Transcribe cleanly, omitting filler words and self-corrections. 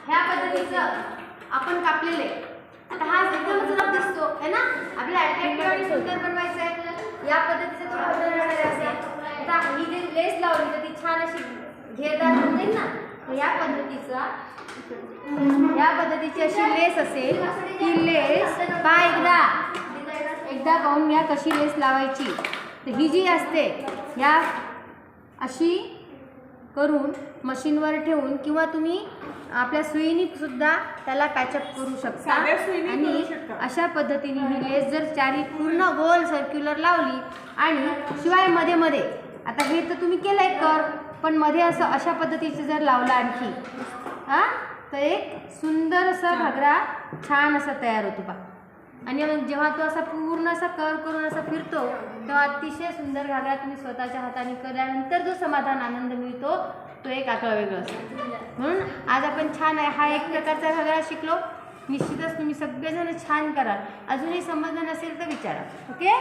ह्या पद्धतीचं आपण कापलेले. आता हा एकदम सुंदर दिसतो है ना. आपल्याला अट्रॅक्टिव्ह आणि सुंदर बनवायचं आहे. या पद्धतीचं थोडं असेल. आता ही जी लेस लावली तर ती छान अशी घेरदार होईल ना. या पद्धतीची अशी लेस असेल. ती लेस एकदा पाहून घ्या कशी लेस लावायची. तर ही जी असते या अशी करून मशीनवर ठेवून किंवा तुम्ही आपल्या सुईनी सुद्धा त्याला पॅचअप करू शकता. आणि अशा पद्धतीने ही लेस जर चारी पूर्ण गोल सर्क्युलर लावली आणि शिवाय मध्ये मध्ये आता हे तर तुम्ही केलंय कर, पण मध्ये असं अशा पद्धतीचं जर लावलं आणखी तर एक सुंदर असा घागरा छान असा तयार होतो बा. आणि मग जेव्हा तो असा पूर्ण असा कर करून असा फिरतो तेव्हा अतिशय सुंदर घागरा तुम्ही स्वतःच्या हाताने केल्यानंतर जो समाधान आनंद मिळतो तो एक आगळा वेगळा असतो. म्हणून आज आपण छान आहे हा एक प्रकारचा घागरा शिकलो. निश्चितच तुम्ही सगळेजण छान करा. अजूनही समजलं नसेल तर विचारा. ओके.